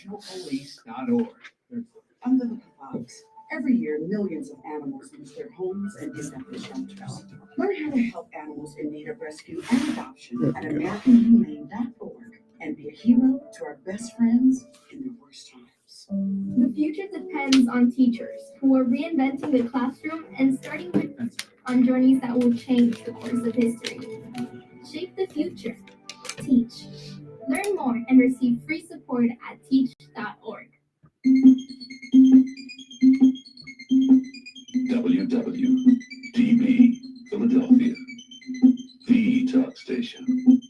nationalpolice.org. Under the clouds, every year millions of animals lose their homes and end up in shelters. Learn how to help animals in need of rescue and adoption at AmericanHumane.org and be a hero to our best friends in their worst times. The future depends on teachers who are reinventing the classroom and starting with on journeys that will change the course of history. Shape the future. Teach. Learn more and receive free support at teach.org. WWDB Philadelphia, the talk station.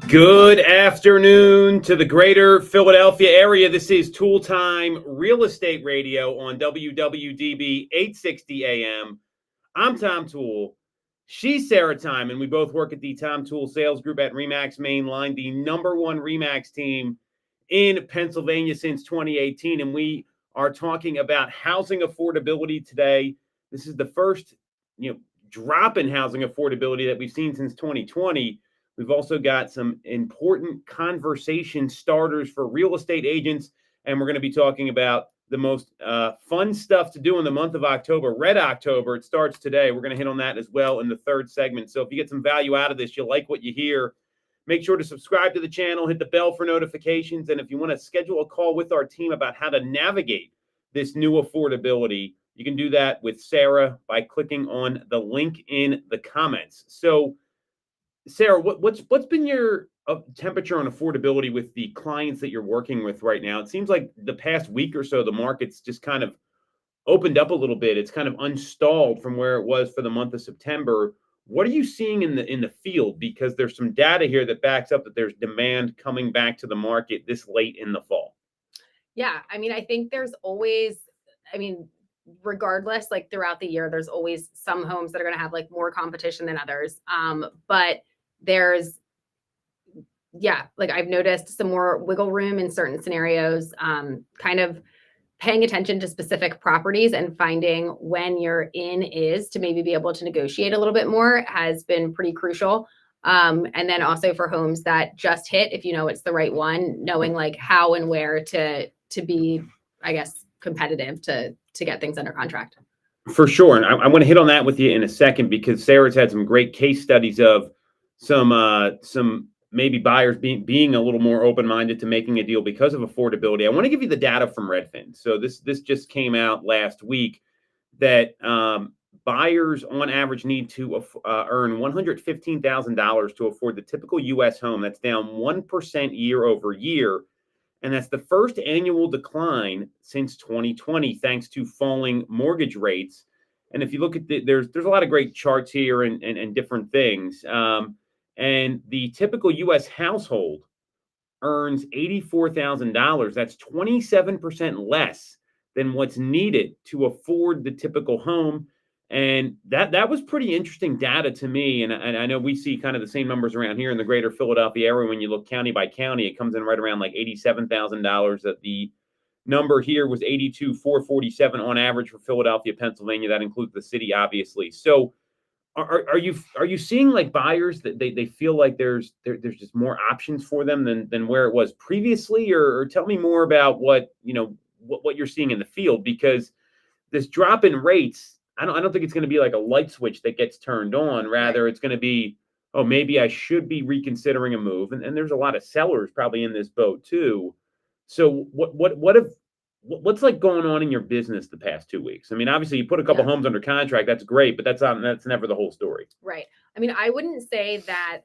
Good afternoon to the greater Philadelphia area. This is Toole Time Real Estate Radio on WWDB 860 AM. I'm Tom Toole. She's Sarah Time, and we both work at the Tom Toole Sales Group at RE/MAX Mainline, the number one RE/MAX team in Pennsylvania since 2018. And we are talking about housing affordability today. This is the first, drop in housing affordability that we've seen since 2020. We've also got some important conversation starters for real estate agents, and we're going to be talking about the most fun stuff to do in the month of October, Red October. It starts today. We're going to hit on that as well in the third segment. So if you get some value out of this, you'll like what you hear, make sure to subscribe to the channel, hit the bell for notifications, and if you want to schedule a call with our team about how to navigate this new affordability, you can do that with Sarah by clicking on the link in the comments. So Sarah, what's been your temperature on affordability with the clients that you're working with right now? It seems like the past week or so, the market's just kind of opened up a little bit. It's kind of unstalled from where it was for the month of September. What are you seeing in the field? Because there's some data here that backs up that there's demand coming back to the market this late in the fall. Yeah, I think there's always, regardless, like throughout the year, there's always some homes that are going to have like more competition than others. But there's, I've noticed some more wiggle room in certain scenarios, kind of paying attention to specific properties and finding when your in is to maybe be able to negotiate a little bit more has been pretty crucial. And then also for homes that just hit, if you know it's the right one, knowing like how and where to be, I guess, competitive to get things under contract. For sure. And I want to hit on that with you in a second, because Sarah's had some great case studies of some maybe buyers being a little more open-minded to making a deal because of affordability. I want to give you the data from Redfin. So this just came out last week that buyers on average need to earn $115,000 to afford the typical U.S. home. That's down 1% year over year. And that's the first annual decline since 2020, thanks to falling mortgage rates. And if you look at there's a lot of great charts here and different things. And the typical U.S. household earns $84,000. That's 27% less than what's needed to afford the typical home. And that was pretty interesting data to me. And I know we see kind of the same numbers around here in the greater Philadelphia area. When you look county by county, it comes in right around like $87,000. That the number here was $82,447 on average for Philadelphia, Pennsylvania. That includes the city, obviously. So are you seeing like buyers that they feel like there's just more options for them than where it was previously? Or tell me more about what you're seeing in the field, because this drop in rates, I don't think it's going to be like a light switch that gets turned on. Rather, it's going to be, oh, maybe I should be reconsidering a move. And there's a lot of sellers probably in this boat too. So what's like going on in your business the past 2 weeks? Obviously you put a couple homes under contract. That's great, but that's never the whole story. Right. I wouldn't say that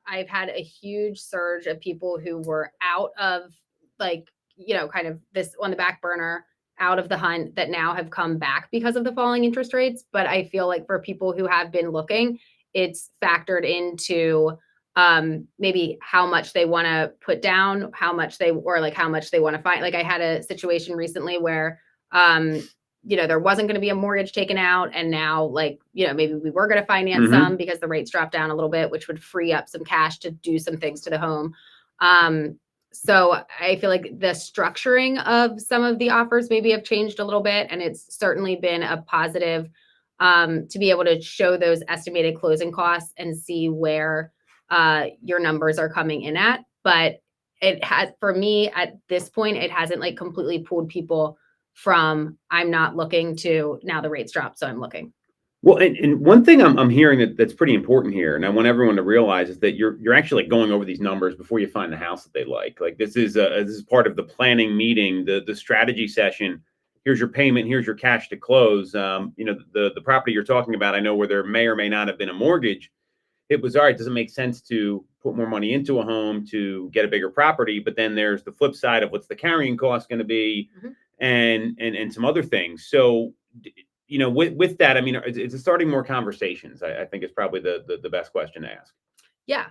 I've had a huge surge of people who were out of kind of this on the back burner, out of the hunt, that now have come back because of the falling interest rates. But I feel like for people who have been looking, it's factored into maybe how much they want to put down, how much they want to find. Like I had a situation recently where, there wasn't going to be a mortgage taken out. And now maybe we were going to finance some because the rates dropped down a little bit, which would free up some cash to do some things to the home. So I feel like the structuring of some of the offers maybe have changed a little bit, and it's certainly been a positive to be able to show those estimated closing costs and see where your numbers are coming in at. But it has, for me at this point, it hasn't like completely pulled people from I'm not looking to now the rates drop, so I'm looking. Well, and one thing I'm hearing that's pretty important here, and I want everyone to realize is that you're actually going over these numbers before you find the house that they like. Like this is part of the planning meeting, the strategy session. Here's your payment. Here's your cash to close. The property you're talking about, I know where there may or may not have been a mortgage. It was all right. Does it make sense to put more money into a home to get a bigger property? But then there's the flip side of what's the carrying cost going to be, and some other things. So, with that, I mean, it's starting more conversations. I think is probably the best question to ask. Yeah.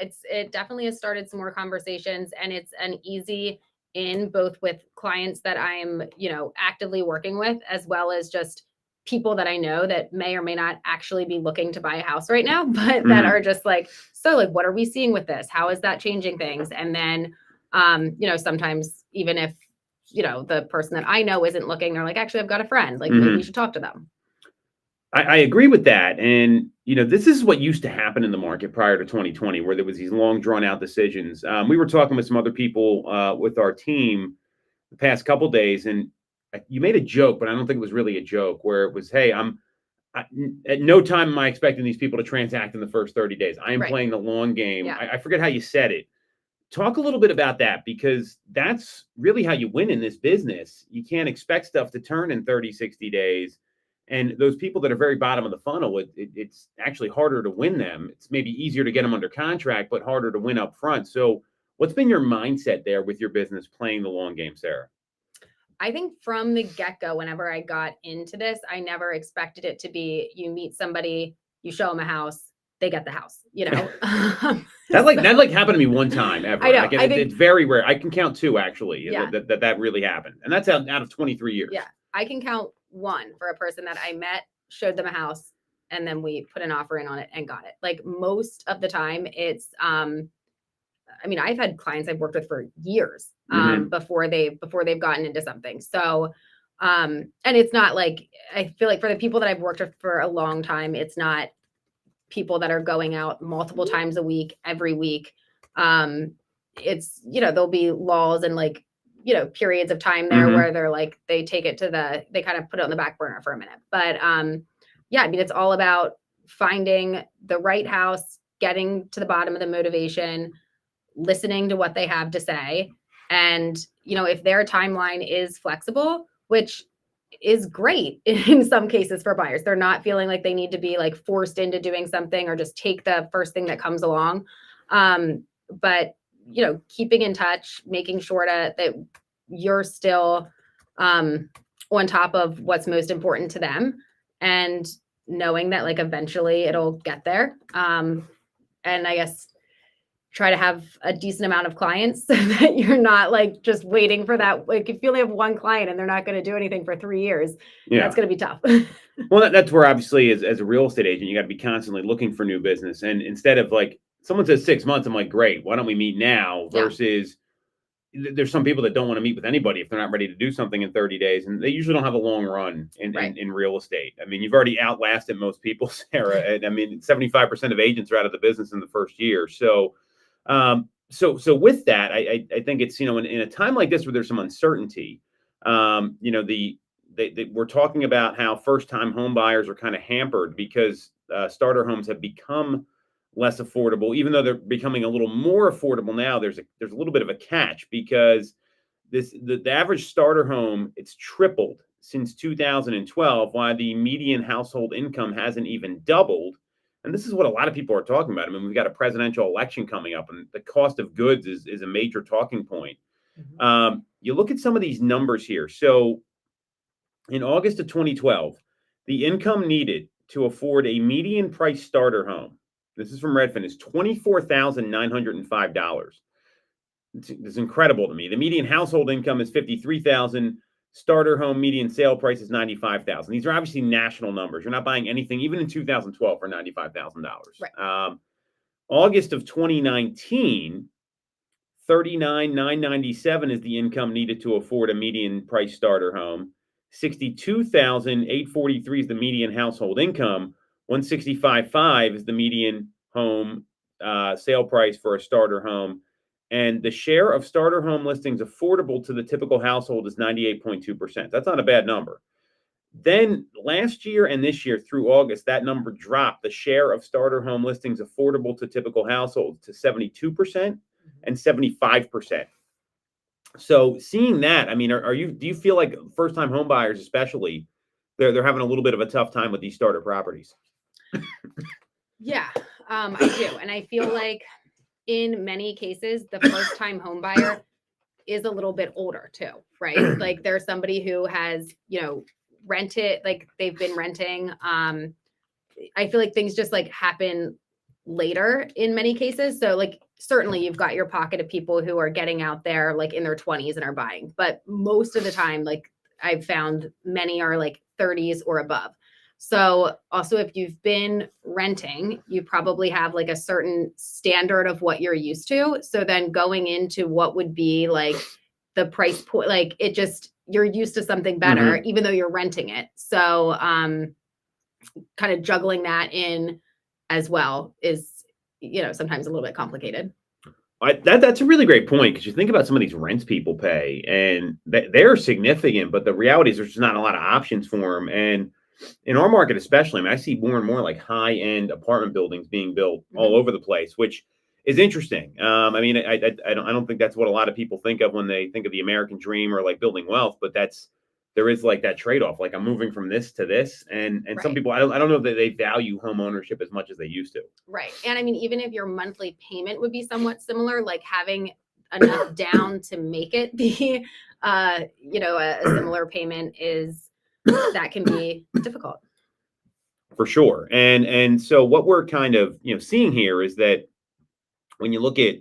It definitely has started some more conversations, and it's an easy in both with clients that I'm, actively working with, as well as just people that I know that may or may not actually be looking to buy a house right now, but that are just like, so like, what are we seeing with this? How is that changing things? And then, sometimes even if, the person that I know isn't looking, they're like, actually, I've got a friend, like maybe you should talk to them. I agree with that. And, this is what used to happen in the market prior to 2020, where there was these long drawn out decisions. We were talking with some other people with our team the past couple of days, and you made a joke, but I don't think it was really a joke, where it was, hey, at no time am I expecting these people to transact in the first 30 days. I am playing the long game. Yeah. I forget how you said it. Talk a little bit about that, because that's really how you win in this business. You can't expect stuff to turn in 30, 60 days. And those people that are very bottom of the funnel, it's actually harder to win them. It's maybe easier to get them under contract, but harder to win up front. So what's been your mindset there with your business playing the long game, Sarah? I think from the get-go, whenever I got into this, I never expected it to be, you meet somebody, you show them a house, they get the house, That happened to me one time ever. I know. It's very rare. I can count two actually. Yeah. That really happened. And that's out of 23 years. Yeah. I can count one for a person that I met, showed them a house, and then we put an offer in on it and got it. Like most of the time it's, I've had clients I've worked with for years before they've gotten into something. So, and it's not like, I feel like for the people that I've worked with for a long time, it's not people that are going out multiple times a week, every week. It's, there'll be lulls and like, periods of time there where they're like, they take it they kind of put it on the back burner for a minute. But it's all about finding the right house, getting to the bottom of the motivation, listening to what they have to say. And, if their timeline is flexible, which is great in some cases for buyers, they're not feeling like they need to be like forced into doing something or just take the first thing that comes along. But, keeping in touch, making sure that you're still on top of what's most important to them, and knowing that like eventually it'll get there. And I guess try to have a decent amount of clients so that you're not like just waiting for that. Like if you only have one client and they're not going to do anything for 3 years, that's going to be tough. Well, that's where obviously as a real estate agent, you got to be constantly looking for new business. And instead of like someone says 6 months, I'm like, great, why don't we meet now? Versus there's some people that don't want to meet with anybody if they're not ready to do something in 30 days. And they usually don't have a long run in real estate. I mean, you've already outlasted most people, Sarah. And 75% of agents are out of the business in the first year. So, so with that, I think it's, in a time like this where there's some uncertainty, we're talking about how first-time home buyers are kind of hampered because starter homes have become less affordable. Even though they're becoming a little more affordable now, there's a little bit of a catch, because the average starter home, it's tripled since 2012, while the median household income hasn't even doubled. And this is what a lot of people are talking about. We've got a presidential election coming up, and the cost of goods is a major talking point. You look at some of these numbers here. So in August of 2012, the income needed to afford a median price starter home, this is from Redfin, is $24,905. It's incredible to me. The median household income is $53,000. Starter home median sale price is $95,000. These are obviously national numbers. You're not buying anything, even in 2012, for $95,000. Right. August of 2019, $39,997 is the income needed to afford a median price starter home. $62,843 is the median household income. $165,500 is the median home sale price for a starter home. And the share of starter home listings affordable to the typical household is 98.2%. That's not a bad number. Then last year and this year through August, that number dropped. The share of starter home listings affordable to typical households to 72% and 75%. So seeing that, I mean, do you feel like first time home buyers, especially, they're having a little bit of a tough time with these starter properties? Yeah, I do. And I feel like in many cases, the first time home buyer is a little bit older too, right? Like there's somebody who has, rented, like they've been renting. I feel like things just like happen later in many cases. So like certainly you've got your pocket of people who are getting out there like in their 20s and are buying, but most of the time, like I've found many are like 30s or above. So also if you've been renting, you probably have like a certain standard of what you're used to. So then going into what would be like the price point, like it just, you're used to something better, even though you're renting it. So kind of juggling that in as well is, sometimes a little bit complicated. That's a really great point, because you think about some of these rents people pay, and they're significant, but the reality is there's just not a lot of options for them. And in our market, especially, I mean, I see more and more like high-end apartment buildings being built all over the place, which is interesting. I mean, I don't think that's what a lot of people think of when they think of the American dream or like building wealth, but there is like that trade-off. Like I'm moving from this to this, and Right. some people I don't know that they value home ownership as much as they used to. Right. And I mean, even if your monthly payment would be somewhat similar, like having enough down to make it be, a similar payment that can be difficult. For sure. And so what we're kind of, seeing here is that when you look at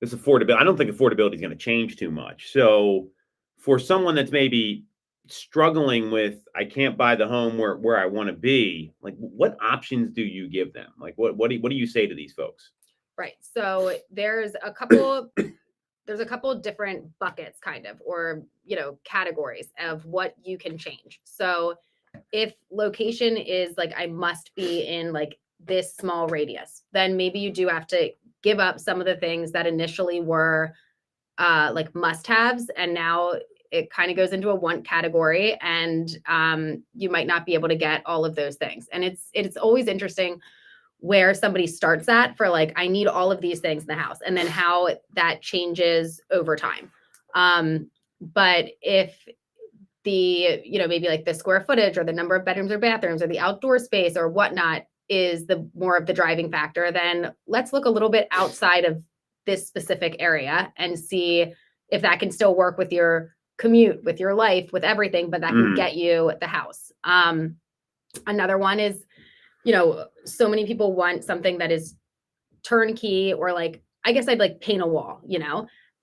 this affordability, I don't think affordability is going to change too much. So for someone that's maybe struggling with, I can't buy the home where I want to be, like what options do you give them? Like what do you say to these folks? Right. So there's a couple of different buckets kind of, or, categories of what you can change. So if location is like, I must be in like this small radius, then maybe you do have to give up some of the things that initially were like must-haves, and now it kind of goes into a want category, and you might not be able to get all of those things. And it's always interesting where somebody starts at for like, I need all of these things in the house, and then how that changes over time. But if maybe like the square footage or the number of bedrooms or bathrooms or the outdoor space or whatnot is the more of the driving factor, then let's look a little bit outside of this specific area and see if that can still work with your commute, with your life, with everything, but that can get you the house. Another one is, so many people want something that is turnkey, or like, I guess I'd like paint a wall,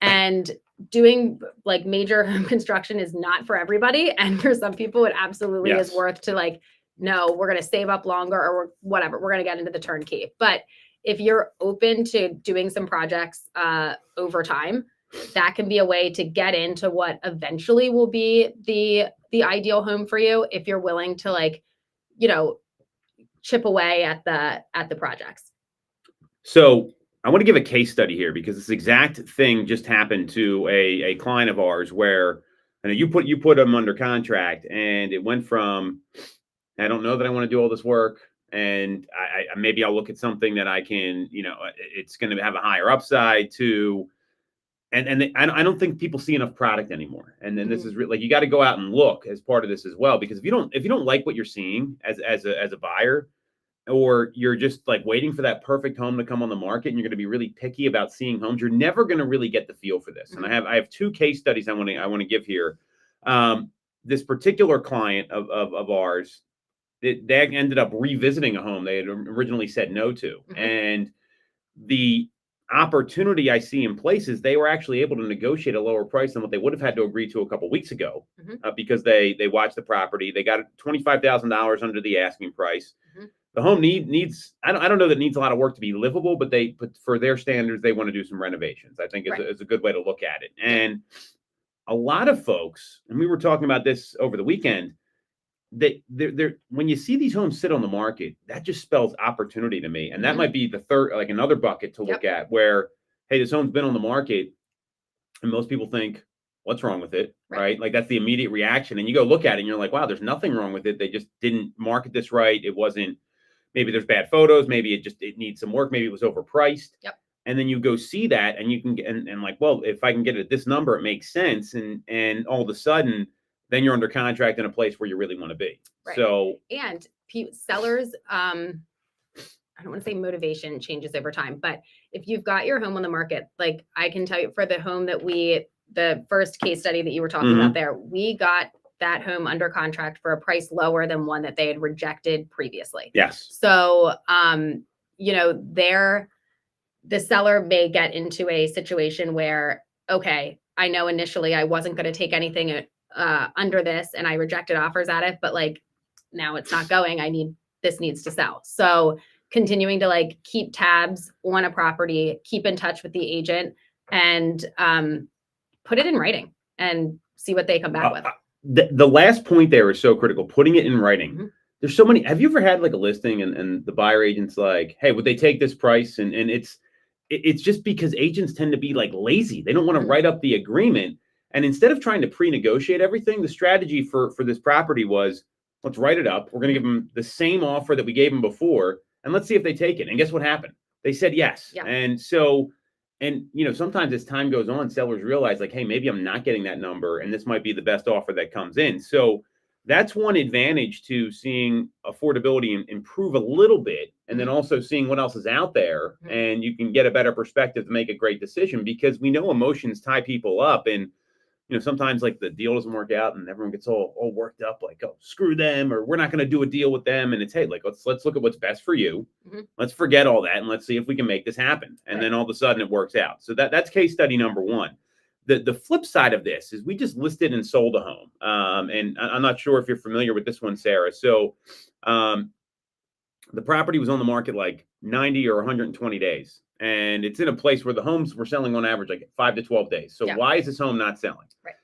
and doing like major home construction is not for everybody. And for some people, it absolutely is worth to like, no, we're going to save up longer, or whatever. We're going to get into the turnkey. But if you're open to doing some projects over time, that can be a way to get into what eventually will be the ideal home for you, if you're willing to like, chip away at the projects. So I want to give a case study here, because this exact thing just happened to a client of ours, where you put them under contract, and it went from, I don't know that I want to do all this work, and I maybe I'll look at something that I can, it's going to have a higher upside to, and I don't think people see enough product anymore. And then this is like, you got to go out and look as part of this as well, because if you don't like what you're seeing as a buyer, or you're just like waiting for that perfect home to come on the market, and you're going to be really picky about seeing homes, you're never going to really get the feel for this. And I have two case studies I want to give here. This particular client of ours, they ended up revisiting a home they had originally said no to, and the opportunity I see in places, they were actually able to negotiate a lower price than what they would have had to agree to a couple weeks ago, because they watched the property, they got $25,000 under the asking price. The home needs, I don't know that it needs a lot of work to be livable, but for their standards, they want to do some renovations, I think is a good way to look at it. And a lot of folks, and we were talking about this over the weekend, they're when you see these homes sit on the market, that just spells opportunity to me. And that might be the third, like another bucket to look at, where hey, this home's been on the market, and most people think, what's wrong with it? Right? Like that's the immediate reaction. And you go look at it and you're like, wow, there's nothing wrong with it. They just didn't market this right. It wasn't, maybe there's bad photos. Maybe it needs some work. Maybe it was overpriced. Yep. And then you go see that and you can get, and like, well, if I can get it at this number, it makes sense. And all of a sudden, then you're under contract in a place where you really want to be. Right. So, and sellers, I don't want to say motivation changes over time, but if you've got your home on the market, like I can tell you for the home that the first case study that you were talking about there, we got that home under contract for a price lower than one that they had rejected previously. yes. So, the seller may get into a situation where, okay, I know initially I wasn't going to take anything under this and I rejected offers at it, but like now it's not going. This needs to sell. So continuing to like keep tabs on a property, keep in touch with the agent, and put it in writing and see what they come back with. The last point there is so critical, putting it in writing. There's so many. Have you ever had like a listing and the buyer agent's like, hey, would they take this price? And it's just because agents tend to be like lazy. They don't want to write up the agreement. And instead of trying to pre-negotiate everything, the strategy for this property was, let's write it up. We're going to give them the same offer that we gave them before, and let's see if they take it. And guess what happened? They said yes. Yeah. And so, sometimes as time goes on, sellers realize like, hey, maybe I'm not getting that number, and this might be the best offer that comes in. So that's one advantage to seeing affordability improve a little bit, and then also seeing what else is out there, and you can get a better perspective to make a great decision, because we know emotions tie people up. And sometimes like the deal doesn't work out and everyone gets all worked up, like, oh, screw them, or we're not going to do a deal with them. And it's, hey, like, let's look at what's best for you. Let's forget all that and let's see if we can make this happen. And then all of a sudden it works out. So that's case study number one. The flip side of this is we just listed and sold a home. And I'm not sure if you're familiar with this one, Sarah. So the property was on the market like 90 or 120 days. And it's in a place where the homes were selling on average like 5 to 12 days. So why is this home not selling? Right.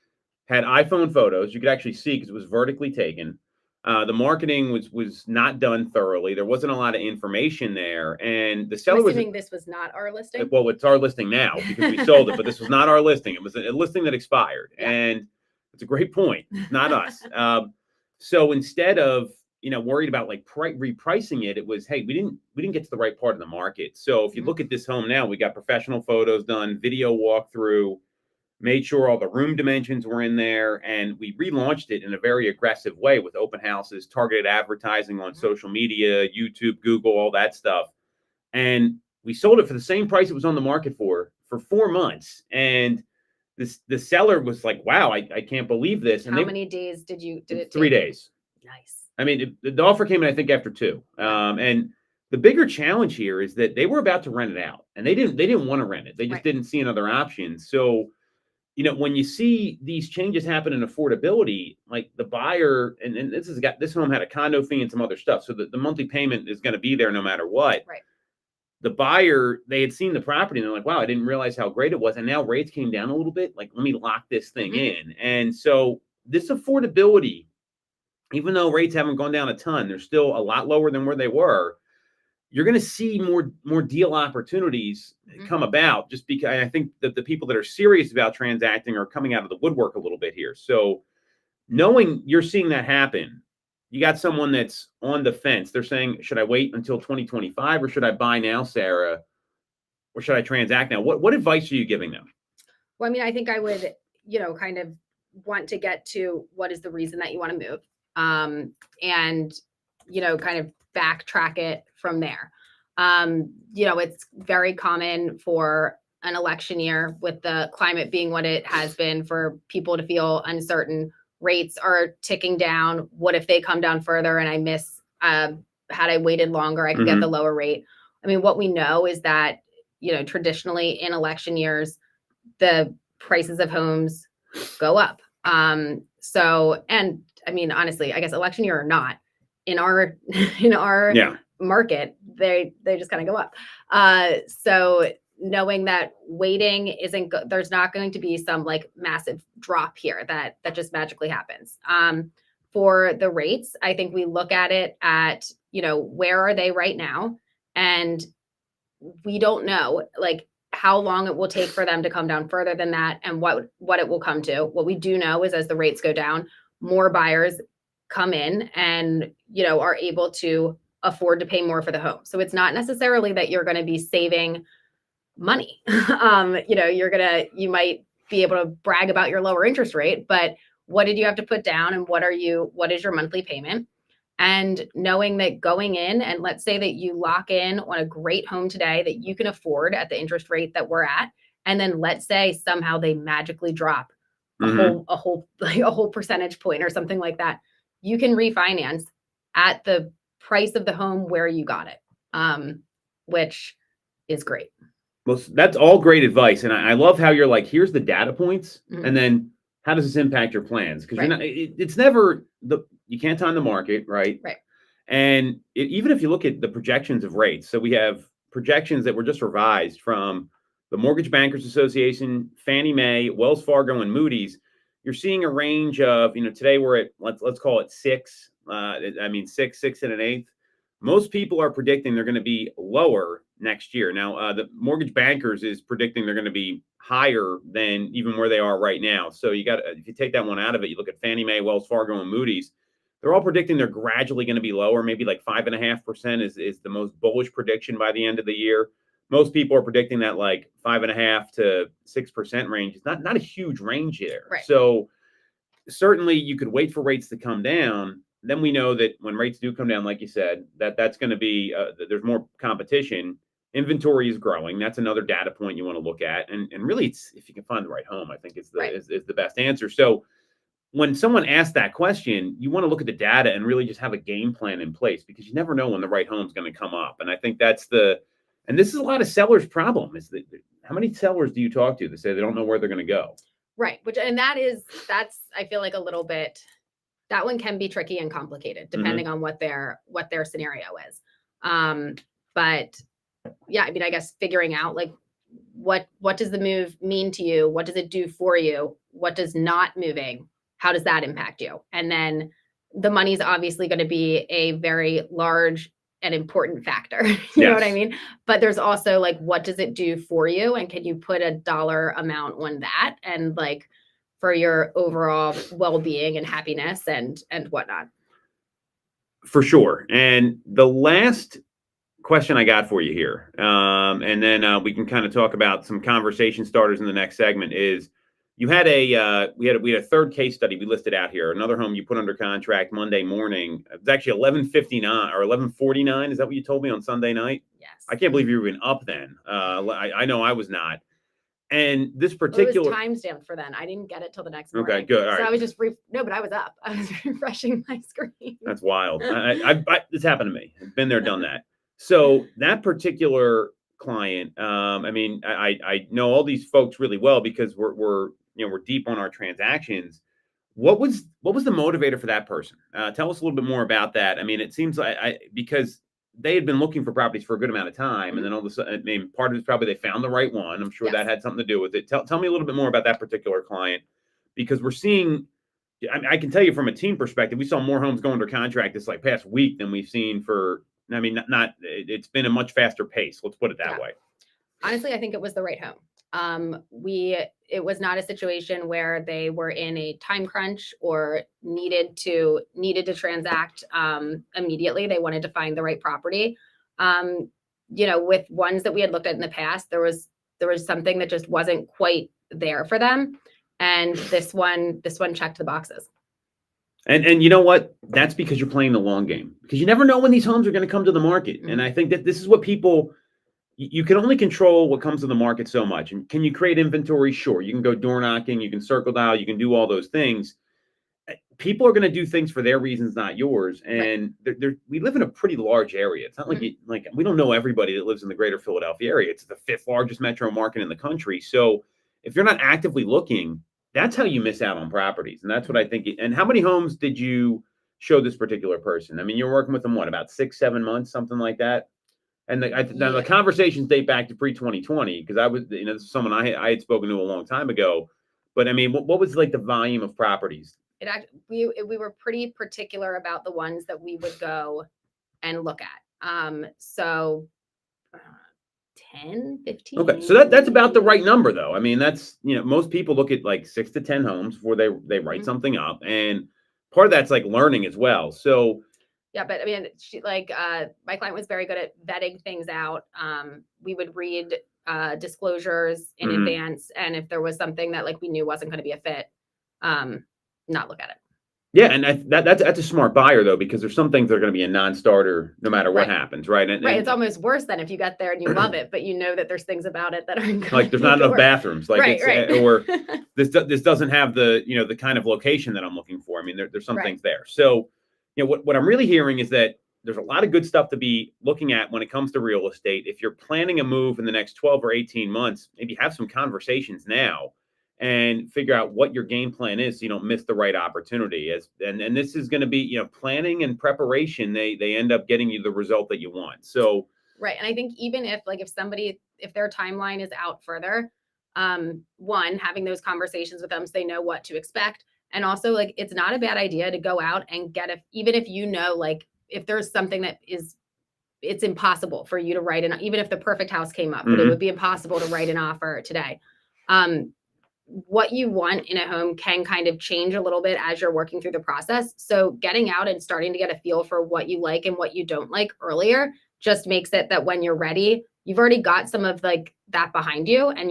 Had iPhone photos. You could actually see because it was vertically taken. The marketing was not done thoroughly. There wasn't a lot of information there. And the seller I'm assuming this was not our listing? Well, it's our listing now because we sold it, but this was not our listing. It was a listing that expired. Yeah. And it's a great point. It's not us. So instead of worried about like repricing it, it was, hey, we didn't get to the right part of the market. So if you look at this home now, we got professional photos done, video walkthrough, made sure all the room dimensions were in there, and we relaunched it in a very aggressive way with open houses, targeted advertising on social media, YouTube, Google, all that stuff. And we sold it for the same price it was on the market for 4 months. And the seller was like, wow, I can't believe this. And how many days did it take? 3 days. Nice. I mean, the offer came in, I think, after 2. And the bigger challenge here is that they were about to rent it out, and they didn't want to rent it. They just didn't see another option. So, when you see these changes happen in affordability, like the buyer, and this home had a condo fee and some other stuff, so the monthly payment is going to be there no matter what. Right. The buyer, they had seen the property and they're like, wow, I didn't realize how great it was. And now rates came down a little bit. Like, let me lock this thing in. And so this affordability, even though rates haven't gone down a ton, they're still a lot lower than where they were. You're going to see more deal opportunities come about, just because I think that the people that are serious about transacting are coming out of the woodwork a little bit here. So knowing you're seeing that happen, you got someone that's on the fence. They're saying, should I wait until 2025 or should I buy now, Sarah? Or should I transact now? What advice are you giving them? Well, I mean, I think I would, kind of want to get to what is the reason that you want to move. And, kind of backtrack it from there. It's very common for an election year, with the climate being what it has been, for people to feel uncertain. Rates are ticking down. What if they come down further and I miss, had I waited longer, I could get the lower rate. I mean, what we know is that, traditionally in election years, the prices of homes go up. So, and I mean, honestly, I guess election year or not, in our market, they just kind of go up. So knowing that waiting isn't there's not going to be some like massive drop here that just magically happens. For the rates, I think we look at it at, where are they right now? And we don't know, like, how long it will take for them to come down further than that, and what it will come to. What we do know is as the rates go down, more buyers come in and, are able to afford to pay more for the home. So it's not necessarily that you're going to be saving money. You might be able to brag about your lower interest rate, but what did you have to put down, and what is your monthly payment? And knowing that going in, and let's say that you lock in on a great home today that you can afford at the interest rate that we're at, and then let's say somehow they magically drop a whole percentage point or something like that, you can refinance at the price of the home where you got it, which is great. Well, that's all great advice, and I love how you're like, here's the data points, Mhm. and then how does this impact your plans? Because Right. you're not, it's never you can't time the market, right? Right. And even if you look at the projections of rates, so we have projections that were just revised from the Mortgage Bankers Association, Fannie Mae, Wells Fargo, and Moody's. You're seeing a range of, today we're at let's call it 6. 6 and an eighth. Most people are predicting they're going to be lower next year. Now, the Mortgage Bankers is predicting they're going to be higher than even where they are right now. So if you take that one out of it, you look at Fannie Mae, Wells Fargo, and Moody's. They're all predicting they're gradually going to be lower. Maybe like 5.5% is the most bullish prediction by the end of the year. Most people are predicting that like 5.5 to 6% range. It's not a huge range there. Right. So certainly you could wait for rates to come down. Then we know that when rates do come down, like you said, that's going to be there's more competition. Inventory is growing. That's another data point you want to look at. And really, it's if you can find the right home, I think is the best answer. So when someone asks that question, you want to look at the data and really just have a game plan in place, because you never know when the right home is going to come up. And I think and this is a lot of sellers' problem, is that how many sellers do you talk to that say they don't know where they're going to go? Right. That's, I feel like a little bit, that one can be tricky and complicated depending on what their scenario is. But yeah, I mean, I guess figuring out like, what does the move mean to you? What does it do for you? What does not moving? How does that impact you? And then the money is obviously going to be a very large and important factor. You know what I mean? But there's also like, what does it do for you? And can you put a dollar amount on that? And like for your overall well-being and happiness and whatnot. For sure. And the last question I got for you here, and then we can kind of talk about some conversation starters in the next segment, is you had we had a third case study we listed out here. Another home you put under contract Monday morning. It was actually 11:59 or 11:49. Is that what you told me on Sunday night? Yes. I can't believe you were even up then. I know I was not. And this particular, it was time stamped for then. I didn't get it till the next morning. Okay, good. All right. So I was just no, but I was up. I was refreshing my screen. That's wild. This happened to me. I've been there, done that. So that particular client, I know all these folks really well because we're deep on our transactions. What was the motivator for that person? Tell us a little bit more about that. I mean, it seems like because they had been looking for properties for a good amount of time, and then all of a sudden, I mean, part of it is probably they found the right one. I'm sure that had something to do with it. Tell me a little bit more about that particular client, because we're seeing. I can tell you from a team perspective, we saw more homes go under contract this like past week than we've seen for. I mean, it's been a much faster pace. Let's put it that way. Honestly, I think it was the right home. It was not a situation where they were in a time crunch or needed to transact immediately. They wanted to find the right property. With ones that we had looked at in the past, there was something that just wasn't quite there for them. And this one checked the boxes. And you know what? That's because you're playing the long game, because you never know when these homes are going to come to the market. Mm-hmm. And I think that this is what you can only control what comes to the market so much. And can you create inventory? Sure. You can go door knocking, you can circle dial, you can do all those things. People are going to do things for their reasons, not yours. And we live in a pretty large area. It's not like we don't know everybody that lives in the greater Philadelphia area. It's the 5th largest metro market in the country. So if you're not actively looking, that's how you miss out on properties. And that's what I think. And how many homes did you show this particular person? I mean, you're working with them, what, about 6-7 months, something like that? And the conversations date back to pre-2020, because I was, this is someone I had spoken to a long time ago. But I mean, what was like the volume of properties? We were pretty particular about the ones that we would go and look at. So 10, 15. Okay, so that's about the right number, though. I mean, that's, most people look at like 6 to 10 homes before they write something up, and part of that's like learning as well. So yeah, but I mean, my client was very good at vetting things out. We would read disclosures in advance, and if there was something that like we knew wasn't going to be a fit, not look at it. yeah, and that's a smart buyer, though, because there's some things that are going to be a non-starter no matter what happens, right? And it's almost worse than if you get there and you love it, but you know that there's things about it that aren't like there's not enough bathrooms, like or this doesn't have the the kind of location that I'm looking for. I mean, there's some things there. So what I'm really hearing is that there's a lot of good stuff to be looking at when it comes to real estate. If you're planning a move in the next 12 or 18 months, maybe have some conversations now and figure out what your game plan is so you don't miss the right opportunity. And this is going to be, planning and preparation. They end up getting you the result that you want. So right. And I think even if their timeline is out further, one, having those conversations with them so they know what to expect. And also, like, it's not a bad idea to go out and even if like if there's something that it's impossible for you to write even if the perfect house came up, but it would be impossible to write an offer today. What you want in a home can kind of change a little bit as you're working through the process. So getting out and starting to get a feel for what you like and what you don't like earlier just makes it that when you're ready, you've already got some of like that behind you, and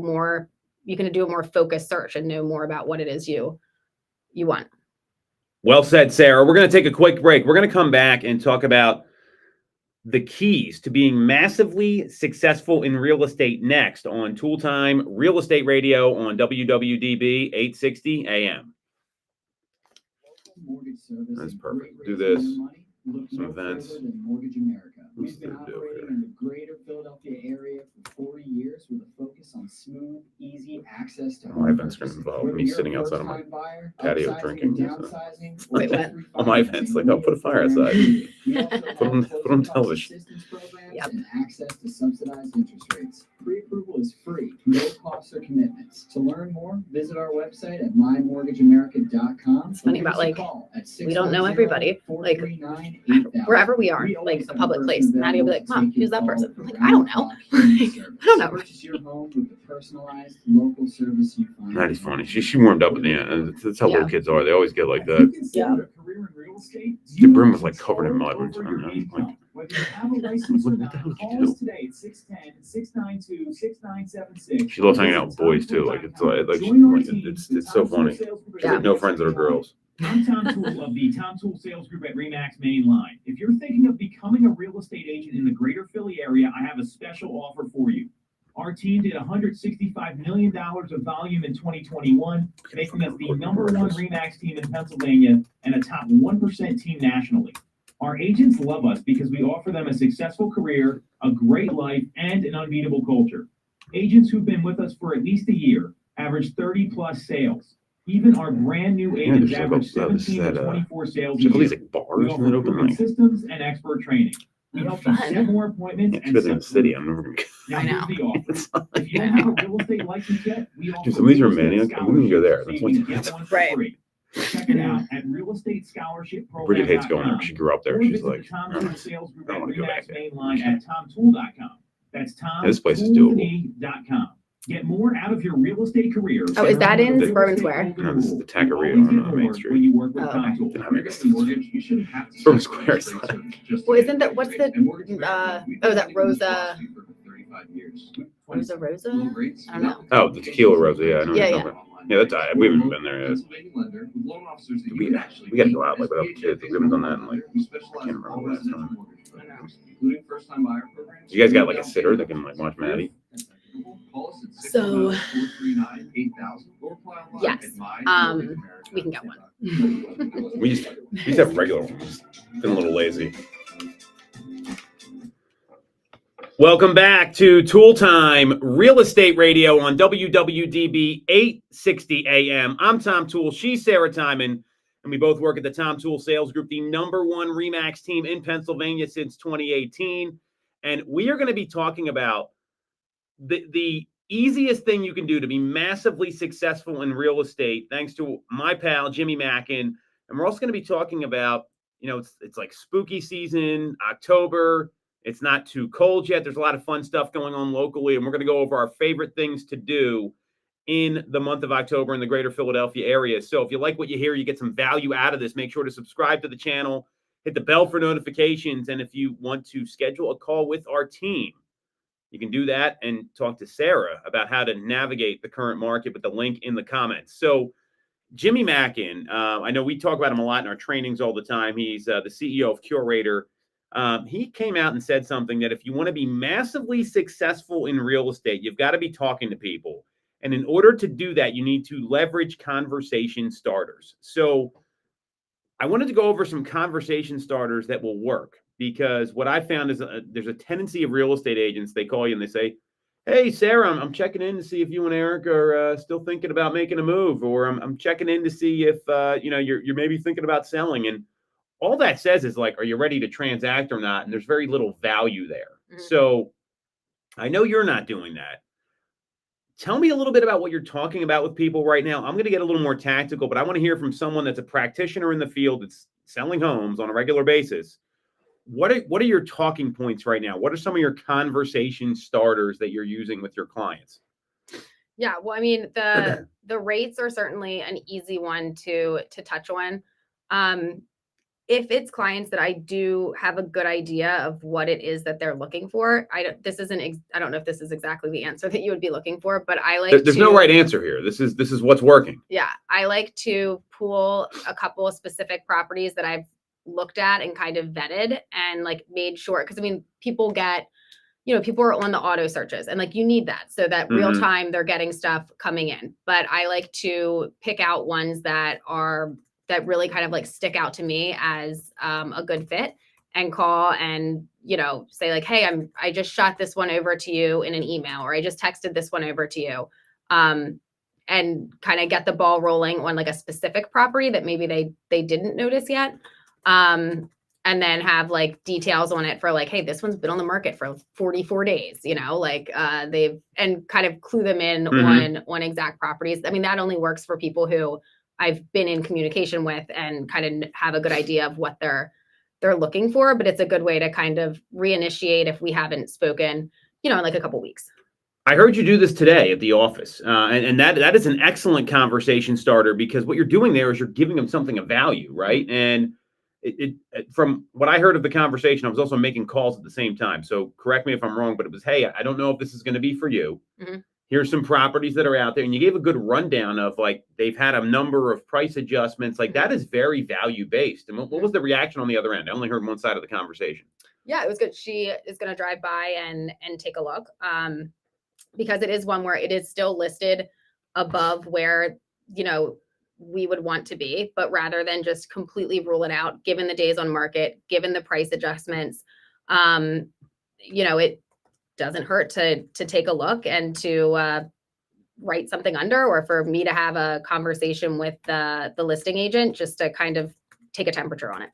more, you can do a more focused search and know more about what it is you want. Well said, Sarah. We're going to take a quick break. We're going to come back and talk about the keys to being massively successful in real estate next on Toole Time Real Estate Radio on WWDB 860 AM. That's perfect. Do this. Some events. We've been operating in the greater Philadelphia area for 40 years with a focus on smooth, easy access to my events are going to involve me sitting outside on my patio drinking. Wait, what? All my events, like, I'll put a fire outside. Put on television. Yep. And access to subsidized interest rates. Pre-approval is free, no costs or commitments. To learn more, visit our website at mymortgageamerica.com. It's funny about like we don't know everybody. Like wherever we are, like a public place, Maddie will be like, "Mom, who's that person?" I'm like, "I don't know. I don't know." Purchase your home with the personalized local service you find. That is funny. She warmed up at the end. That's how little kids are. They always get like that. Yeah. The brim was like covered in mud. Whether you have a license or What not, the hell did you call do? us today at 610-692-6976. She loves hanging out with boys too. Like it's so funny. She's like no friends that are girls. I'm Tom Toole of the Tom Toole Sales Group at RE/MAX Main Line. If you're thinking of becoming a real estate agent in the greater Philly area, I have a special offer for you. Our team did $165 million of volume in 2021, making us the #1 RE/MAX team in Pennsylvania and a top 1% team nationally. Our agents love us because we offer them a successful career, a great life, and an unbeatable culture. Agents who've been with us for at least a year average 30 plus sales. Even our brand new agents average 17 to 24 sales a All these year. like We bars offer that open proven like. systems and expert training. We help you set more appointments Yeah, in the city. I'm never gonna get. Now I here's know. the offer. It's not If like you don't have a real estate license yet, we offer some of these are real estate romantic. I'm gonna go there. scholarships, That's so one you thing. can get one for Right. free. Check it out at realestatescholarshipprogram.com. Bridget hates going there. She grew up there. Or She's visit like, the Tom "Oh, Toole Sales Group I don't at wanna go RE/MAX back Main Line at tomtoole.com. That's This place is doable. tomtoole.com. Get more out of your real estate career. Oh, is that in Real Suburban estate Square? golden No, this is rule. the Taqueria You always on, get Main more Street. when you work with Oh, Tom okay. Toole. Yeah, I mean, If you're mortgage, you shouldn't have to Suburban sell Square is your like- research just to Well, get isn't that a what's rate. the And Mortgage America, we've been that helping you with Rosa? philosophy for 35 years. Rosa? Low rates, I don't know. Oh, the tequila Rosa. Yeah, I know. Yeah, Yeah, yeah. Yeah, that's we haven't been there yet. We gotta go out like without the kids. We haven't done that in like I can't remember last time. You guys got like a sitter that can like watch Maddie? So, yes, we can get one. We used to have regular ones. Been a little lazy. Welcome back to Toole Time Real Estate Radio on WWDB 860 AM. I'm Tom Toole. She's Sarah Timon. And we both work at the Tom Toole Sales Group, the #1 RE/MAX team in Pennsylvania since 2018. And we are going to be talking about the easiest thing you can do to be massively successful in real estate, thanks to my pal, Jimmy Mackin. And we're also going to be talking about, it's like spooky season, October. It's not too cold yet. There's a lot of fun stuff going on locally, and we're going to go over our favorite things to do in the month of October in the greater Philadelphia area. So if you like what you hear, you get some value out of this, make sure to subscribe to the channel, hit the bell for notifications. And if you want to schedule a call with our team, you can do that and talk to Sarah about how to navigate the current market with the link in the comments. So Jimmy Mackin, I know we talk about him a lot in our trainings all the time. He's the CEO of Curator. He came out and said something that if you want to be massively successful in real estate, you've got to be talking to people. And in order to do that, you need to leverage conversation starters. So I wanted to go over some conversation starters that will work, because what I found is there's a tendency of real estate agents, they call you and they say, hey, Sarah, I'm checking in to see if you and Eric are still thinking about making a move, or I'm checking in to see if you're maybe thinking about selling. And all that says is like, are you ready to transact or not? And there's very little value there. Mhm. So I know you're not doing that. Tell me a little bit about what you're talking about with people right now. I'm going to get a little more tactical, but I want to hear from someone that's a practitioner in the field that's selling homes on a regular basis. What are your talking points right now? What are some of your conversation starters that you're using with your clients? Yeah, well, I mean, the rates are certainly an easy one to touch on. If it's clients that I do have a good idea of what it is that they're looking for, I don't know if this is exactly the answer that you would be looking for, but I like There's no right answer here. This is what's working. Yeah, I like to pull a couple of specific properties that I've looked at and kind of vetted and like made sure, because I mean, people are on the auto searches, and like you need that so that real time they're getting stuff coming in. But I like to pick out ones that really kind of like stick out to me as a good fit, and call and say like, hey, I just shot this one over to you in an email, or I just texted this one over to you, and kind of get the ball rolling on like a specific property that maybe they didn't notice yet. And then have like details on it for like, hey, this one's been on the market for 44 days, and kind of clue them in on exact properties. I mean, that only works for people who I've been in communication with and kind of have a good idea of what they're looking for, but it's a good way to kind of reinitiate if we haven't spoken, in like a couple weeks. I heard you do this today at the office, and that is an excellent conversation starter, because what you're doing there is you're giving them something of value, right? And it from what I heard of the conversation, I was also making calls at the same time. So correct me if I'm wrong, but it was, hey, I don't know if this is going to be for you. Here's some properties that are out there. And you gave a good rundown of like, they've had a number of price adjustments. Like that is very value based. And what was the reaction on the other end? I only heard one side of the conversation. Yeah, it was good. She is going to drive by and take a look. Because it is one where it is still listed above where, we would want to be, but rather than just completely rule it out, given the days on market, given the price adjustments, it doesn't hurt to take a look and to write something under, or for me to have a conversation with the listing agent just to kind of take a temperature on it.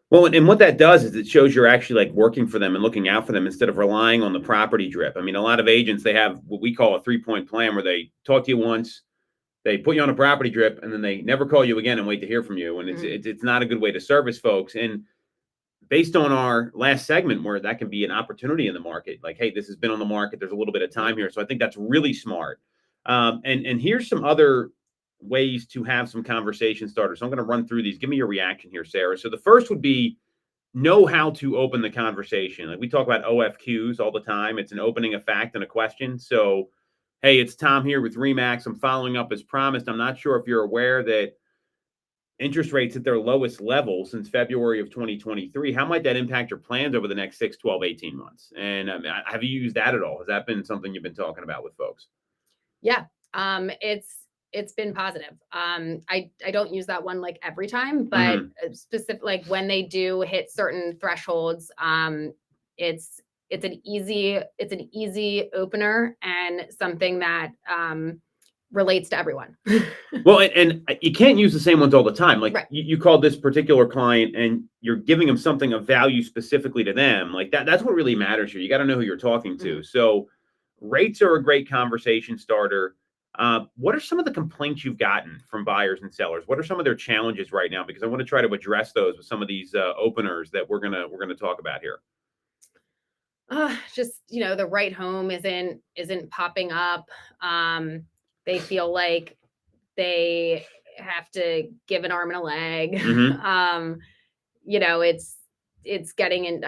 Well, and what that does is it shows you're actually like working for them and looking out for them instead of relying on the property drip. I mean, a lot of agents, they have what we call a 3-point plan, where they talk to you once, they put you on a property drip, and then they never call you again and wait to hear from you. And it's not a good way to service folks. And based on our last segment, where that can be an opportunity in the market, like, hey, this has been on the market, there's a little bit of time here. So I think that's really smart. And here's some other ways to have some conversation starters. So I'm going to run through these. Give me your reaction here, Sarah. So the first would be know how to open the conversation. Like we talk about OFQs all the time. It's an opening, a fact, and a question. So, hey, it's Tom here with RE/MAX. I'm following up as promised. I'm not sure if you're aware that interest rates at their lowest level since February of 2023. How might that impact your plans over the next 6, 12, 18 months? And have you used that at all? Has that been something you've been talking about with folks? Yeah, it's been positive. I don't use that one like every time, but specific, like when they do hit certain thresholds, it's an easy opener and something that relates to everyone. Well, and you can't use the same ones all the time. Like right. you called this particular client and you're giving them something of value specifically to them. Like that's what really matters here. You got to know who you're talking to. So rates are a great conversation starter. What are some of the complaints you've gotten from buyers and sellers? What are some of their challenges right now? Because I want to try to address those with some of these openers that we're gonna talk about here. just, the right home isn't popping up. They feel like they have to give an arm and a leg. Mhm. It's getting in.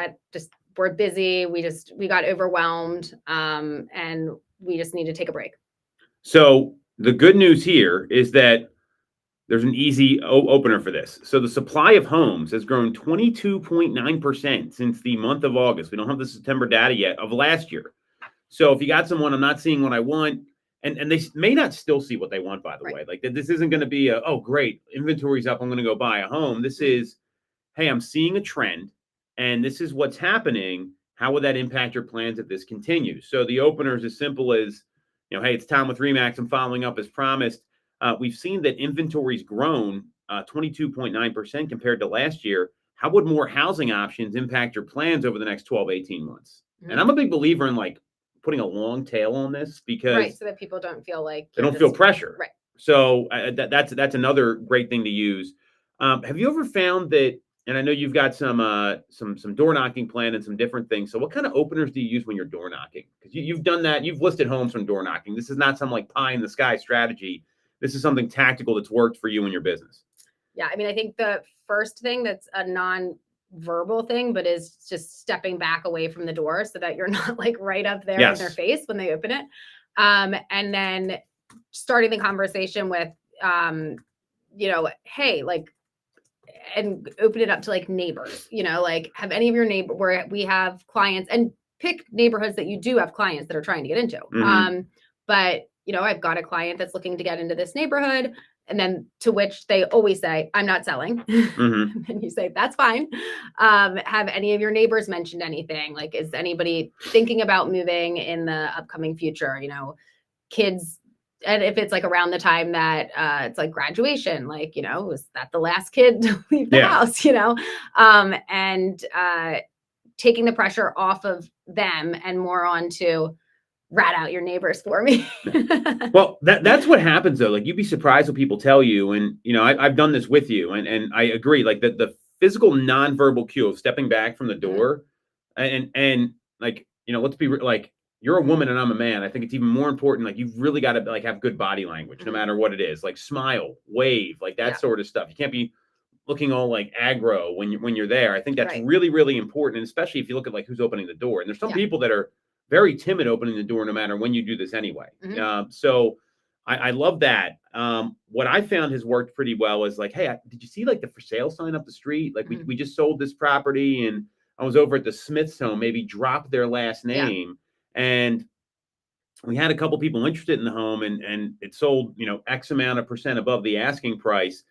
We're busy. We got overwhelmed, and we just need to take a break. So the good news here is that there's an easy opener for this. So the supply of homes has grown 22.9% since the month of August. We don't have the September data yet of last year. So if you got someone, I'm not seeing what I want, and they may not still see what they want, by the Right. way. Like this isn't going to be oh, great, inventory's up, I'm going to go buy a home. This is, hey, I'm seeing a trend and this is what's happening. How would that impact your plans if this continues? So the opener is as simple as, hey, it's Tom with Remax. I'm following up as promised. We've seen that inventory's grown 22.9% compared to last year. How would more housing options impact your plans over the next 12, 18 months? Mhm. And I'm a big believer in like putting a long tail on this because Right, so that people don't feel like they you're don't feel just- pressure. Right. So that's another great thing to use. Have you ever found that? And I know you've got some door knocking plan and some different things. So what kind of openers do you use when you're door knocking? Because you've done that. You've listed homes from door knocking. This is not some like pie in the sky strategy. This is something tactical that's worked for you and your business. Yeah, I mean, I think the first thing that's a non-verbal thing, but is just stepping back away from the door so that you're not like right up there in their Yes. face when they open it. And then starting the conversation with, hey, like, and open it up to like neighbors, like have any of your neighbor where we have clients, and pick neighborhoods that you do have clients that are trying to get into. Mhm. But I've got a client that's looking to get into this neighborhood, and then to which they always say, I'm not selling. Mhm. And you say, that's fine. Have any of your neighbors mentioned anything? Like, is anybody thinking about moving in the upcoming future? Kids, and if it's like around the time that it's like graduation, like, was that the last kid to leave the Yeah. house, and taking the pressure off of them and more onto rat out your neighbors for me. Well, that's what happens though. Like you'd be surprised what people tell you, and I've done this with you, and I agree. Like the physical nonverbal cue of stepping back from the door, and like let's be like you're a woman and I'm a man. I think it's even more important. Like you've really got to like have good body language, no matter what it is. Like smile, wave, like that sort of stuff. You can't be looking all like aggro when you're there. I think that's Right. really, really important, and especially if you look at like who's opening the door. And there's some people that are very timid opening the door, no matter when you do this anyway. So I love that. What I found has worked pretty well is like, hey, did you see like the for sale sign up the street? Like we just sold this property, and I was over at the Smith's home. Maybe drop their last name, and we had a couple people interested in the home, and it sold X amount of percent above the asking price.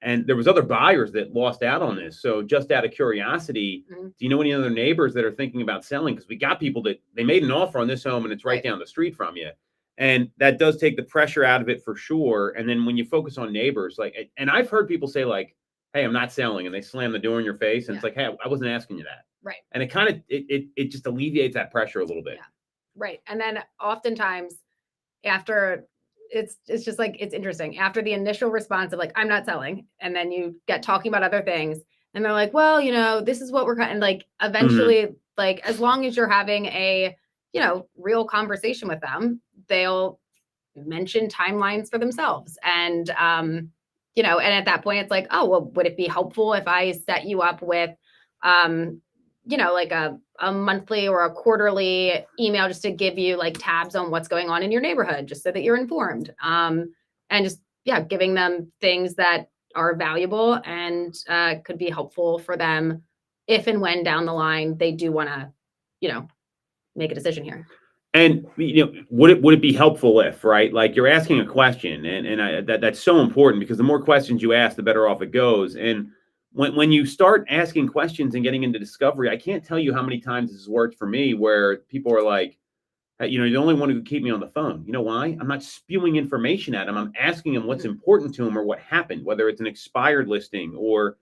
And there was other buyers that lost out on this. So just out of curiosity, do you know any other neighbors that are thinking about selling? Because we got people that they made an offer on this home and it's right down the street from you. And that does take the pressure out of it for sure. And then when you focus on neighbors, like, and I've heard people say like, hey, I'm not selling. And they slam the door in your face. And it's like, hey, I wasn't asking you that. Right. And it kind of, it just alleviates that pressure a little bit. Yeah. Right. And then oftentimes after it's just like, it's interesting after the initial response of like, I'm not selling. And then you get talking about other things and they're like, well, this is what we're kind of like, eventually, like, as long as you're having a, real conversation with them, they'll mention timelines for themselves. And, and at that point it's like, oh, well, would it be helpful if I set you up with, like a monthly or a quarterly email just to give you like tabs on what's going on in your neighborhood, just so that you're informed. And just, giving them things that are valuable and could be helpful for them if and when down the line they do want to, make a decision here. And would it be helpful if, right? Like you're asking a question, and that's so important because the more questions you ask, the better off it goes. And when you start asking questions and getting into discovery, I can't tell you how many times this has worked for me where people are like, hey, you're the only one who could keep me on the phone. You know why? I'm not spewing information at them. I'm asking them what's important to them or what happened, whether it's an expired listing or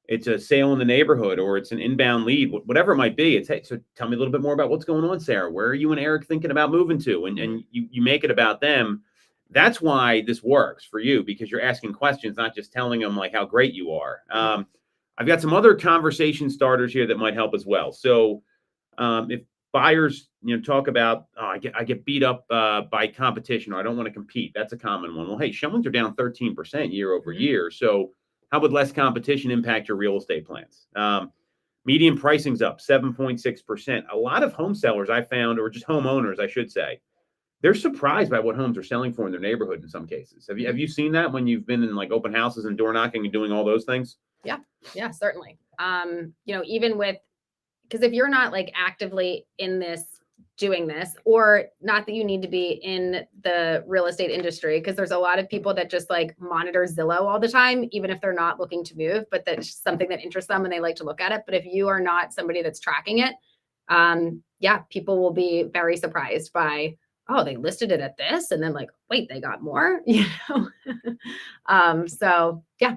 it's a sale in the neighborhood or it's an inbound lead, whatever it might be. It's, hey, so tell me a little bit more about what's going on, Sarah. Where are you and Eric thinking about moving to? And you make it about them. That's why this works for you, because you're asking questions, not just telling them like how great you are. I've got some other conversation starters here that might help as well. So if buyers, talk about, oh, I get beat up by competition, or I don't want to compete. That's a common one. Well, hey, showings are down 13% year over year. So how would less competition impact your real estate plans? Median pricing's up 7.6%. A lot of home sellers I found, or just homeowners, I should say, they're surprised by what homes are selling for in their neighborhood in some cases. Have you seen that when you've been in like open houses and door knocking and doing all those things? Yeah, certainly. Even with, because if you're not like actively in this, doing this, or not that you need to be in the real estate industry, because there's a lot of people that just like monitor Zillow all the time, even if they're not looking to move, but that's something that interests them and they like to look at it. But if you are not somebody that's tracking it, people will be very surprised by, oh, they listed it at this, and then like, wait, they got more, So yeah.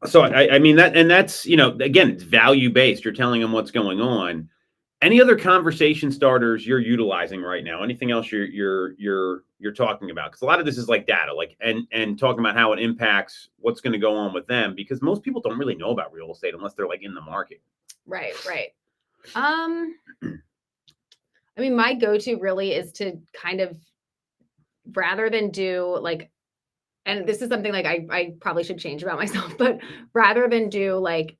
So I mean that, and that's, again, it's value based. You're telling them what's going on. Any other conversation starters you're utilizing right now? Anything else you're talking about? Because a lot of this is like data, like and talking about how it impacts what's going to go on with them. Because most people don't really know about real estate unless they're like in the market. Right. I mean, my go-to really is to kind of, rather than do like, and this is something like I probably should change about myself, but rather than do like,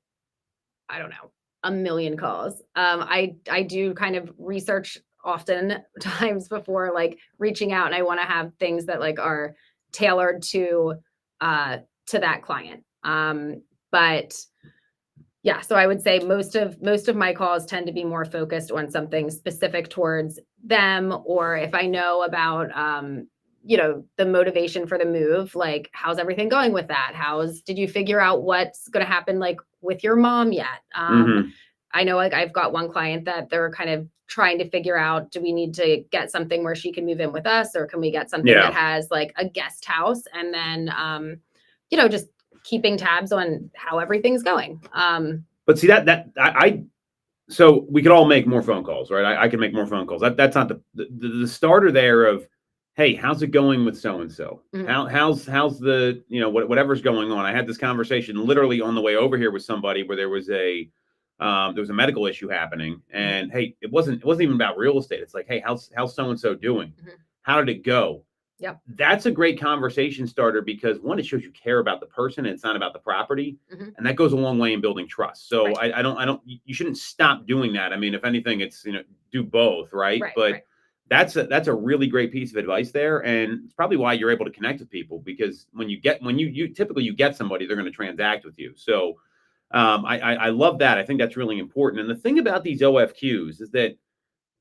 I don't know, a million calls, I do kind of research often times before like reaching out, and I want to have things that like are tailored to that client. But yeah, so I would say most of my calls tend to be more focused on something specific towards them, or if I know about the motivation for the move, like how's everything going with that? Did you figure out what's going to happen like with your mom yet? I know like I've got one client that they're kind of trying to figure out, do we need to get something where she can move in with us, or can we get something that has like a guest house? And then, just keeping tabs on how everything's going. But see so we could all make more phone calls, right? I can make more phone calls. That's not the starter there of, hey, how's it going with so-and-so? How's the, whatever's going on. I had this conversation literally on the way over here with somebody where there was a medical issue happening, and hey, it wasn't even about real estate. It's like, hey, how's so-and-so doing? How did it go? Yep. That's a great conversation starter, because one, it shows you care about the person and it's not about the property. And that goes a long way in building trust. So right. You shouldn't stop doing that. I mean, if anything, it's, do both. Right. But that's a really great piece of advice there. And it's probably why you're able to connect with people, because when you typically get somebody, they're going to transact with you. So I love that. I think that's really important. And the thing about these OFQs is that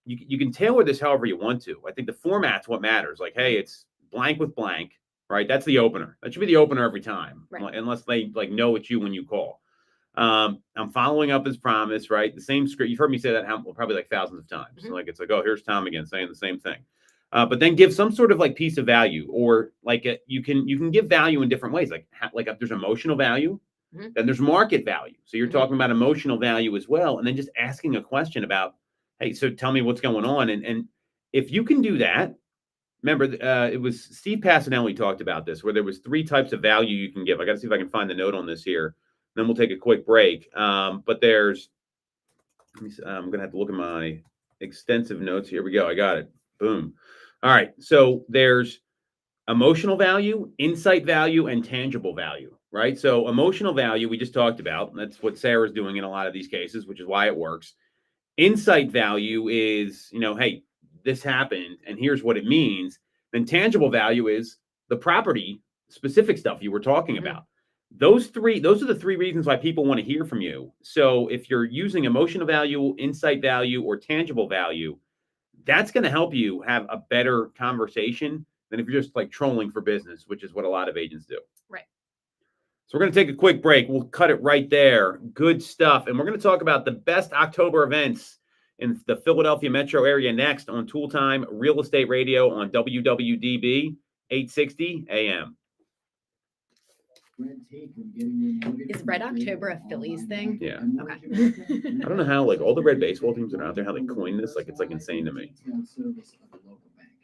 you can tailor this however you want to. I think the format's what matters. Like, hey, it's blank with blank, right? That's the opener. That should be the opener every time, right? Unless they like know it's you when you call. I'm following up as promised, right? The same script. You've heard me say that probably like thousands of times. So like, it's like, oh, here's Tom again saying the same thing. But then give some sort of like piece of value, or like you can give value in different ways. Like there's emotional value, then there's market value. So you're talking about emotional value as well, and then just asking a question about, hey, so tell me what's going on. And if you can do that, remember, it was Steve Passanelli talked about this, where there was 3 types of value you can give. I got to see if I can find the note on this here. Then we'll take a quick break. But there's, I'm going to have to look at my extensive notes. Here we go. I got it. Boom. All right. So there's emotional value, insight value, and tangible value, right? So emotional value, we just talked about. That's what Sarah's doing in a lot of these cases, which is why it works. Insight value is, hey, this happened and here's what it means. Then tangible value is the property specific stuff you were talking about. Those are the 3 reasons why people want to hear from you. So if you're using emotional value, insight value, or tangible value, that's going to help you have a better conversation than if you're just like trolling for business, which is what a lot of agents do. Right. So we're going to take a quick break. We'll cut it right there. Good stuff. And we're going to talk about the best October events in the Philadelphia metro area next on Toole Time Real Estate Radio on WWDB 860 AM. Is Red October a Phillies thing? Yeah. Okay. I don't know how like all the red baseball teams that are out there, how they coined this. Like, it's like insane to me.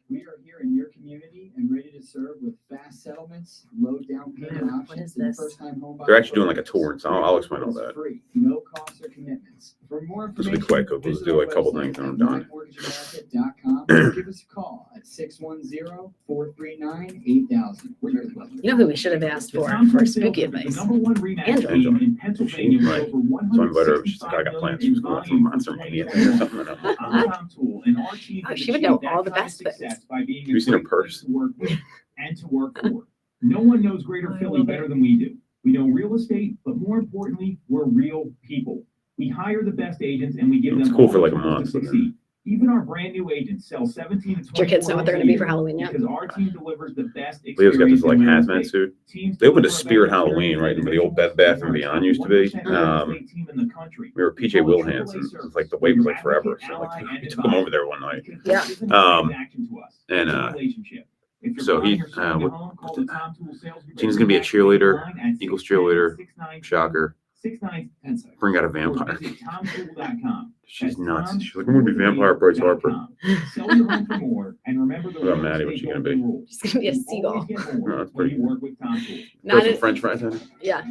We are here in your community and ready to serve with fast settlements, low down payment options. What is this? First-time home buyer They're actually doing like a tour, so I'll explain all that. Free, no costs or commitments. For more This will information, be quick. We'll just do like a couple things and I'm done. mortgageamerica.com or give us a call at 610-439-8000. We're your welcome. You know who we should have asked for spooky advice? The #1 RE/MAX Angela. team in Pennsylvania with Right. over So I invited her. She's like, I got 165 plans. million She's in going from volume Monster in Mania or 2021. something. I'm Tom Toole, and our team Oh, has she would know achieved all that the kind of best things. success by being You a seen her great place purse? to work with and to work for. No one knows Greater Philly better than we do. We know real estate, but more importantly, we're real people. We hire the best agents and we give It's them cool all for the like a tools month, to but then- succeed. Even our brand new agents sell 17 to 24 Do your kids know what they're homes going to a be for year Halloween yet? because our team delivers the best Leo's experience got this like in real hazmat estate. suit. Teams They opened a deliver Spirit better Halloween experience right than where the old Bed Bath and individuals. Beyond used to We're be. the real estate team in the country. We were We PJ call it Wilhan's, AAA and service, like the wait was where like you forever. advocate, So like ally, we and took him over advise. there one night. Because Yeah. this isn't a transaction to us. and, It's a relationship. If you're so buying he- or selling a what- home, call the Tom Toole sales group at Gina's gonna be a RE/MAX cheerleader, line at Eagles cheerleader, 610-692-6910. shocker. Bring out a vampire. Visit TomToole.com. She's That's nuts. Tom She's like, I'm gonna be vampire Bryce Harper. Sell your home for more, and remember the What about real Maddie? estate What's she gonna golden be? rule. She's going to be a You seagull. always get more No, that's when pretty you work with Tom Toole. Throw Not some a- French fries in it. Yeah.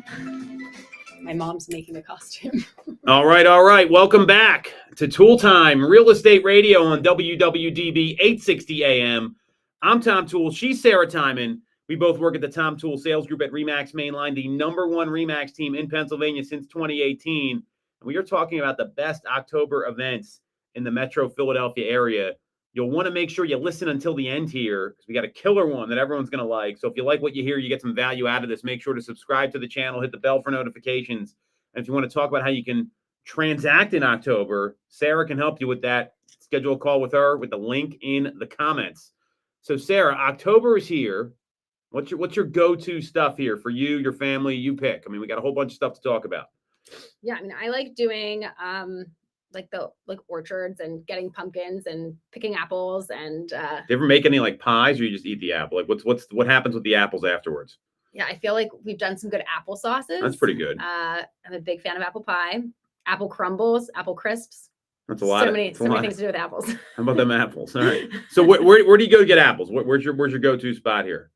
My mom's making a costume. All right, all right. Welcome back to Toole Time, Real Estate Radio on WWDB 860 AM. I'm Tom Toole. She's Sarah Timon. We both work at the Tom Toole Sales Group at RE/MAX Mainline, the #1 RE/MAX team in Pennsylvania since 2018. And we are talking about the best October events in the Metro Philadelphia area. You'll want to make sure you listen until the end here because we got a killer one that everyone's going to like. So if you like what you hear, you get some value out of this, make sure to subscribe to the channel, hit the bell for notifications. And if you want to talk about how you can transact in October, Sarah can help you with that. Schedule a call with her with the link in the comments. So Sarah, October is here. What's your go-to stuff here for you, your family? You pick. I mean, we got a whole bunch of stuff to talk about. Yeah, I mean, I like doing like orchards and getting pumpkins and picking apples and Do you ever make any like pies, or you just eat the apple? Like, what happens with the apples afterwards? yeah, I feel like we've done some good apple sauces. That's pretty good. I'm a big fan of apple pie, apple crumbles, apple crisps. That's a lot. So many that's a lot. things to do with apples. How about them apples? All right. So where do you go to get apples? Where's your go-to spot here?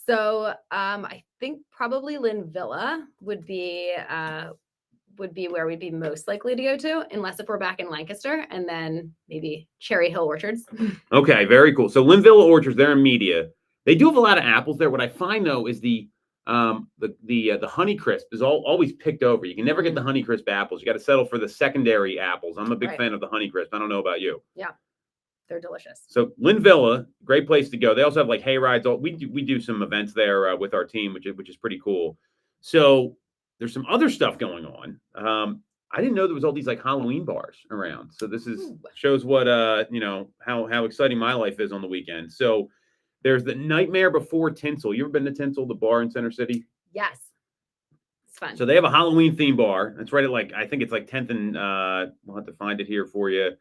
So I think probably Lynn Villa would be where we'd be most likely to go to, unless if we're back in Lancaster, and then maybe Cherry Hill Orchards. Okay, very cool. So Linville Orchards, they're in Media. They do have a lot of apples there. What I find though is the Honeycrisp is always picked over. You can never get the Honeycrisp apples. You got to settle for the secondary apples. I'm a big Right. fan of the Honeycrisp. I don't know about you. They're delicious. So Lynn Villa, great place to go. They also have like hay rides. We do some events there with our team, which is pretty cool. So there's some other stuff going on. I didn't know there was all these like Halloween bars around. So this shows what how exciting my life is on the weekend. So there's the Nightmare Before Tinsel. You ever been to Tinsel, the bar in Center City? Yes, it's fun. So they have a Halloween theme bar. That's right at I think it's like 10th and we'll have to find it here for you.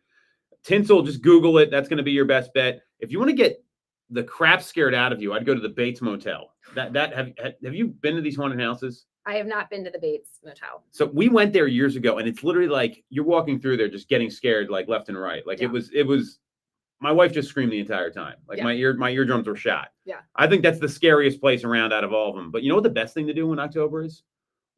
Tinsel, just Google it. That's going to be your best bet. If you want to get the crap scared out of you, I'd go to the Bates Motel. Have you been to these haunted houses? I have not been to the Bates Motel. So we went there years ago, and it's literally like you're walking through there, just getting scared, like left and right. Like Yeah. it was. My wife just screamed the entire time. Like Yeah. my eardrums were shot. Yeah. I think that's the scariest place around out of all of them. But you know what the best thing to do in October is?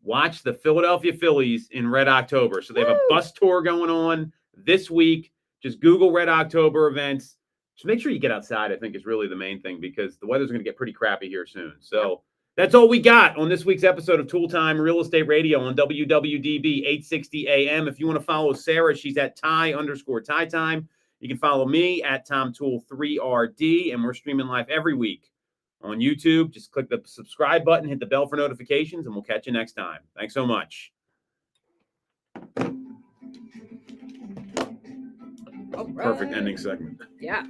Watch the Philadelphia Phillies in Red October. So they have a bus tour going on this week. Just Google Red October events. Just make sure you get outside, I think, is really the main thing because the weather's going to get pretty crappy here soon. So that's all we got on this week's episode of Toole Time Real Estate Radio on WWDB 860 AM. If you want to follow Sarah, she's at Ty_Ty Time. You can follow me at TomToole3RD, and we're streaming live every week on YouTube. Just click the subscribe button, hit the bell for notifications, and we'll catch you next time. Thanks so much. All Perfect right. ending segment. Yeah.